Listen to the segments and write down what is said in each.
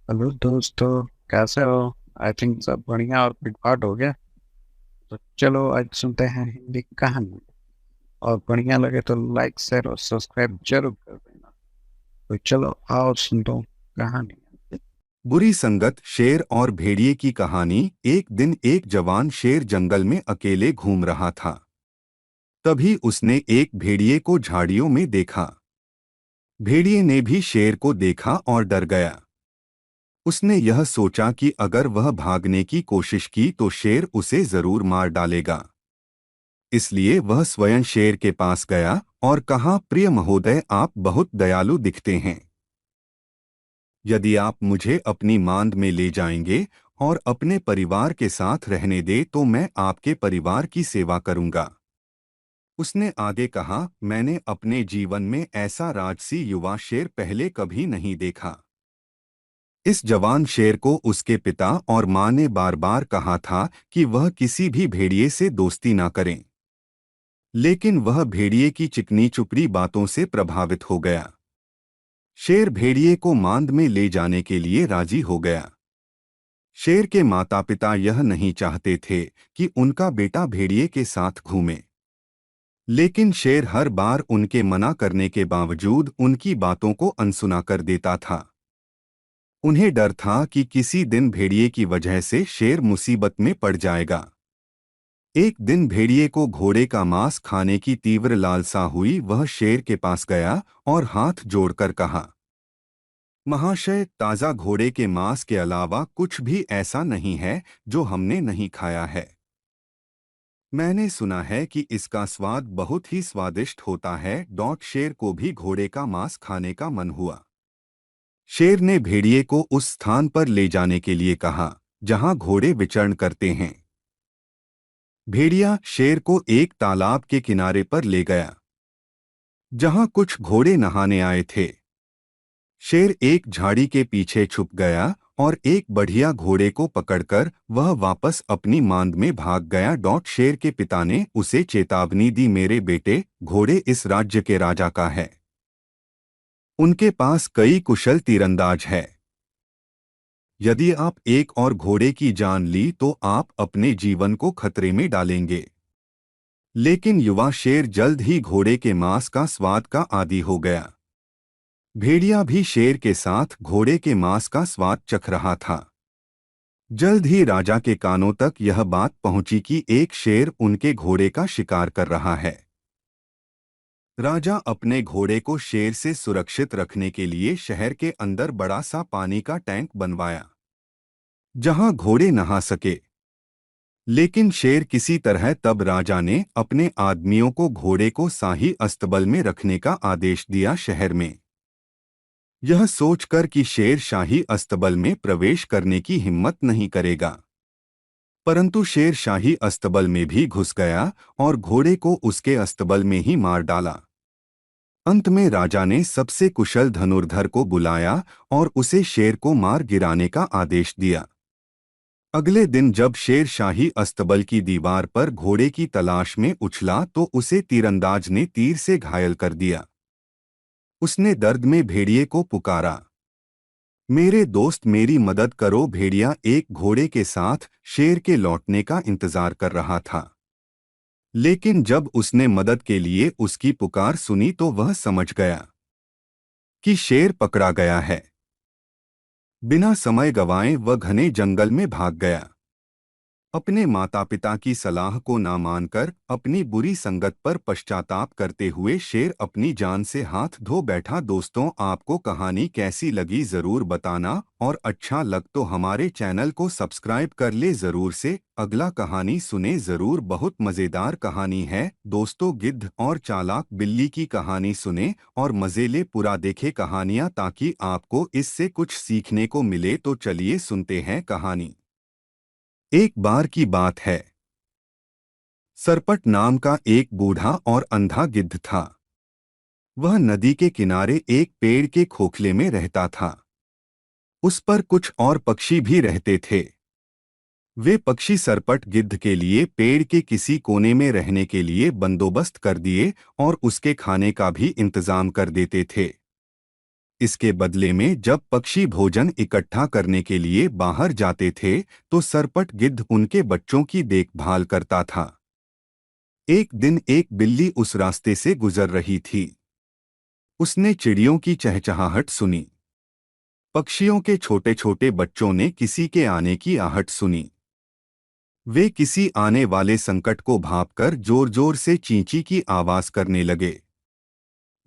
Hello दोस्तों, कैसे हो? आई थिंक सब बढ़िया और पिटपाट हो गया। तो चलो आज सुनते हैं हिंदी कहानी। और बढ़िया लगे तो लाइक शेयर और सब्सक्राइब जरूर कर देना। तो चलो आओ सुन दो कहानी। बुरी संगत शेर और भेड़िए की कहानी। एक दिन एक जवान शेर जंगल में अकेले घूम रहा था। तभी उसने एक भेड़िए को झाड़ियों में देखा। भेड़िए ने भी शेर को देखा और डर गया। उसने यह सोचा कि अगर वह भागने की कोशिश की तो शेर उसे जरूर मार डालेगा। इसलिए वह स्वयं शेर के पास गया और कहा, प्रिय महोदय, आप बहुत दयालु दिखते हैं। यदि आप मुझे अपनी मांद में ले जाएंगे और अपने परिवार के साथ रहने दे तो मैं आपके परिवार की सेवा करूंगा। उसने आगे कहा, मैंने अपने जीवन में ऐसा राजसी युवा शेर पहले कभी नहीं देखा। इस जवान शेर को उसके पिता और मां ने बार बार कहा था कि वह किसी भी भेड़िए से दोस्ती ना करें। लेकिन वह भेड़िए की चिकनी चुपड़ी बातों से प्रभावित हो गया। शेर भेड़िए को मांद में ले जाने के लिए राजी हो गया। शेर के माता पिता यह नहीं चाहते थे कि उनका बेटा भेड़िए के साथ घूमे। लेकिन शेर हर बार उनके मना करने के बावजूद उनकी बातों को अनसुना कर देता था। उन्हें डर था कि किसी दिन भेड़िए की वजह से शेर मुसीबत में पड़ जाएगा। एक दिन भेड़िए को घोड़े का मांस खाने की तीव्र लालसा हुई। वह शेर के पास गया और हाथ जोड़कर कहा, महाशय, ताज़ा घोड़े के मांस के अलावा कुछ भी ऐसा नहीं है जो हमने नहीं खाया है। मैंने सुना है कि इसका स्वाद बहुत ही स्वादिष्ट होता है। शेर को भी घोड़े का मांस खाने का मन हुआ। शेर ने भेड़िए को उस स्थान पर ले जाने के लिए कहा जहां घोड़े विचरण करते हैं। भेड़िया शेर को एक तालाब के किनारे पर ले गया जहां कुछ घोड़े नहाने आए थे। शेर एक झाड़ी के पीछे छुप गया और एक बढ़िया घोड़े को पकड़कर वह वापस अपनी मांद में भाग गया। शेर के पिता ने उसे चेतावनी दी, मेरे बेटे, घोड़े इस राज्य के राजा का है। उनके पास कई कुशल तीरंदाज है। यदि आप एक और घोड़े की जान ली तो आप अपने जीवन को खतरे में डालेंगे। लेकिन युवा शेर जल्द ही घोड़े के मांस का स्वाद का आदी हो गया। भेड़िया भी शेर के साथ घोड़े के मांस का स्वाद चख रहा था। जल्द ही राजा के कानों तक यह बात पहुंची कि एक शेर उनके घोड़े का शिकार कर रहा है। राजा अपने घोड़े को शेर से सुरक्षित रखने के लिए शहर के अंदर बड़ा सा पानी का टैंक बनवाया जहां घोड़े नहा सके। लेकिन शेर किसी तरह तब राजा ने अपने आदमियों को घोड़े को शाही अस्तबल में रखने का आदेश दिया। शहर में यह सोचकर कि शेर शाही अस्तबल में प्रवेश करने की हिम्मत नहीं करेगा, परंतु शेर शाही अस्तबल में भी घुस गया और घोड़े को उसके अस्तबल में ही मार डाला। अंत में राजा ने सबसे कुशल धनुर्धर को बुलाया और उसे शेर को मार गिराने का आदेश दिया। अगले दिन जब शेर शाही अस्तबल की दीवार पर घोड़े की तलाश में उछला तो उसे तीरंदाज ने तीर से घायल कर दिया। उसने दर्द में भेड़िए को पुकारा, मेरे दोस्त, मेरी मदद करो। भेड़िया एक घोड़े के साथ शेर के लौटने का इंतजार कर रहा था। लेकिन जब उसने मदद के लिए उसकी पुकार सुनी तो वह समझ गया कि शेर पकड़ा गया है। बिना समय गंवाए वह घने जंगल में भाग गया। अपने माता पिता की सलाह को ना मानकर अपनी बुरी संगत पर पश्चाताप करते हुए शेर अपनी जान से हाथ धो बैठा। दोस्तों, आपको कहानी कैसी लगी जरूर बताना और अच्छा लग तो हमारे चैनल को सब्सक्राइब कर ले जरूर से। अगला कहानी सुने जरूर, बहुत मजेदार कहानी है दोस्तों। गिद्ध और चालाक बिल्ली की कहानी सुने और मजे ले पूरा देखे कहानियां ताकि आपको इससे कुछ सीखने को मिले। तो चलिए सुनते हैं कहानी। एक बार की बात है, सरपट नाम का एक बूढ़ा और अंधा गिद्ध था। वह नदी के किनारे एक पेड़ के खोखले में रहता था। उस पर कुछ और पक्षी भी रहते थे। वे पक्षी सरपट गिद्ध के लिए पेड़ के किसी कोने में रहने के लिए बंदोबस्त कर दिए और उसके खाने का भी इंतजाम कर देते थे। इसके बदले में जब पक्षी भोजन इकट्ठा करने के लिए बाहर जाते थे तो सरपट गिद्ध उनके बच्चों की देखभाल करता था। एक दिन एक बिल्ली उस रास्ते से गुजर रही थी। उसने चिड़ियों की चहचहाहट सुनी। पक्षियों के छोटे छोटे बच्चों ने किसी के आने की आहट सुनी। वे किसी आने वाले संकट को भांपकर जोर जोर से चींची की आवाज करने लगे।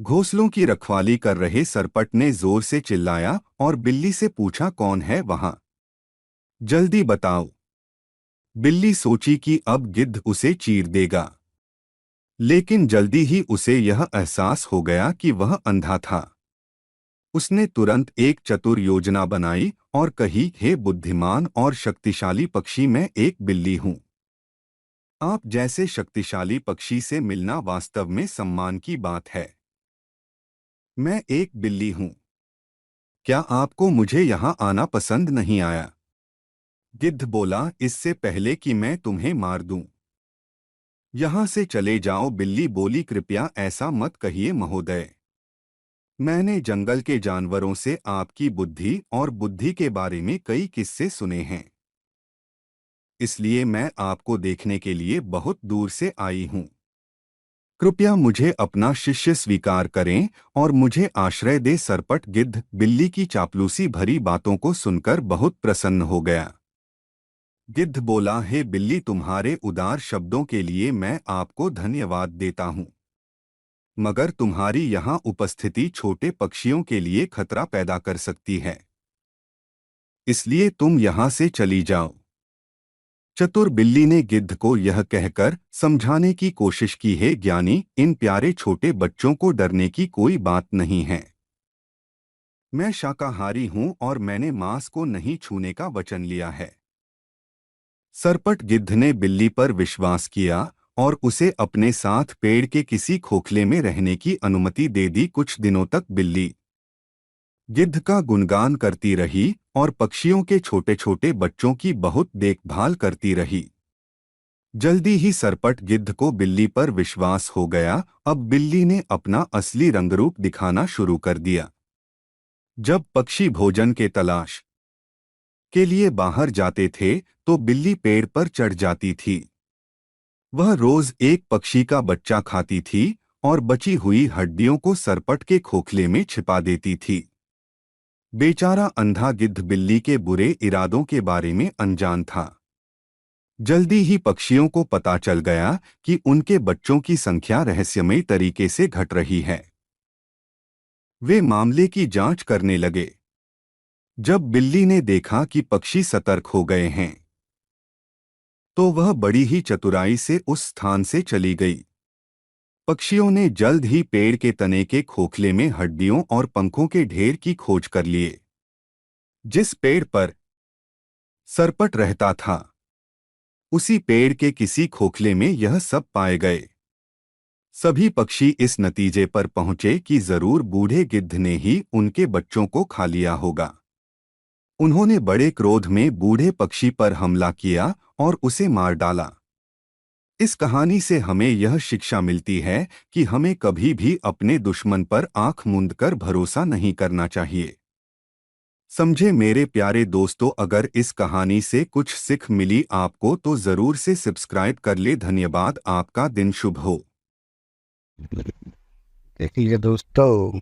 घोंसलों की रखवाली कर रहे सरपट ने जोर से चिल्लाया और बिल्ली से पूछा, कौन है वहां? जल्दी बताओ। बिल्ली सोची कि अब गिद्ध उसे चीर देगा, लेकिन जल्दी ही उसे यह एहसास हो गया कि वह अंधा था। उसने तुरंत एक चतुर योजना बनाई और कही, हे बुद्धिमान और शक्तिशाली पक्षी, मैं एक बिल्ली हूं। आप जैसे शक्तिशाली पक्षी से मिलना वास्तव में सम्मान की बात है। मैं एक बिल्ली हूं। क्या आपको मुझे यहां आना पसंद नहीं आया? गिद्ध बोला, इससे पहले कि मैं तुम्हें मार दूं। यहां से चले जाओ। बिल्ली बोली, कृपया ऐसा मत कहिए महोदय। मैंने जंगल के जानवरों से आपकी बुद्धि और बुद्धि के बारे में कई किस्से सुने हैं, इसलिए मैं आपको देखने के लिए बहुत दूर से आई हूं। कृपया मुझे अपना शिष्य स्वीकार करें और मुझे आश्रय दे। सरपट गिद्ध बिल्ली की चापलूसी भरी बातों को सुनकर बहुत प्रसन्न हो गया। गिद्ध बोला, हे बिल्ली, तुम्हारे उदार शब्दों के लिए मैं आपको धन्यवाद देता हूं, मगर तुम्हारी यहां उपस्थिति छोटे पक्षियों के लिए खतरा पैदा कर सकती है, इसलिए तुम यहां से चली जाओ। चतुर बिल्ली ने गिद्ध को यह कहकर समझाने की कोशिश की, है ज्ञानी, इन प्यारे छोटे बच्चों को डरने की कोई बात नहीं है। मैं शाकाहारी हूं और मैंने मांस को नहीं छूने का वचन लिया है। सरपट गिद्ध ने बिल्ली पर विश्वास किया और उसे अपने साथ पेड़ के किसी खोखले में रहने की अनुमति दे दी। कुछ दिनों तक बिल्ली गिद्ध का गुणगान करती रही और पक्षियों के छोटे छोटे बच्चों की बहुत देखभाल करती रही। जल्दी ही सरपट गिद्ध को बिल्ली पर विश्वास हो गया। अब बिल्ली ने अपना असली रंगरूप दिखाना शुरू कर दिया। जब पक्षी भोजन के तलाश के लिए बाहर जाते थे तो बिल्ली पेड़ पर चढ़ जाती थी। वह रोज एक पक्षी का बच्चा खाती थी और बची हुई हड्डियों को सरपट के खोखले में छिपा देती थी। बेचारा अंधा गिद्ध बिल्ली के बुरे इरादों के बारे में अनजान था। जल्दी ही पक्षियों को पता चल गया कि उनके बच्चों की संख्या रहस्यमयी तरीके से घट रही है। वे मामले की जांच करने लगे। जब बिल्ली ने देखा कि पक्षी सतर्क हो गए हैं तो वह बड़ी ही चतुराई से उस स्थान से चली गई। पक्षियों ने जल्द ही पेड़ के तने के खोखले में हड्डियों और पंखों के ढेर की खोज कर लिए। जिस पेड़ पर सरपट रहता था उसी पेड़ के किसी खोखले में यह सब पाए गए। सभी पक्षी इस नतीजे पर पहुंचे कि जरूर बूढ़े गिद्ध ने ही उनके बच्चों को खा लिया होगा। उन्होंने बड़े क्रोध में बूढ़े पक्षी पर हमला किया और उसे मार डाला। इस कहानी से हमें यह शिक्षा मिलती है कि हमें कभी भी अपने दुश्मन पर आंख मूंद कर भरोसा नहीं करना चाहिए। समझे मेरे प्यारे दोस्तों, अगर इस कहानी से कुछ सीख मिली आपको तो जरूर से सब्सक्राइब कर ले। धन्यवाद। आपका दिन शुभ हो। देख लीजिए दोस्तों,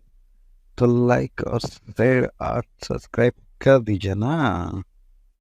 तो लाइक और शेयर और सब्सक्राइब कर दीजिए ना।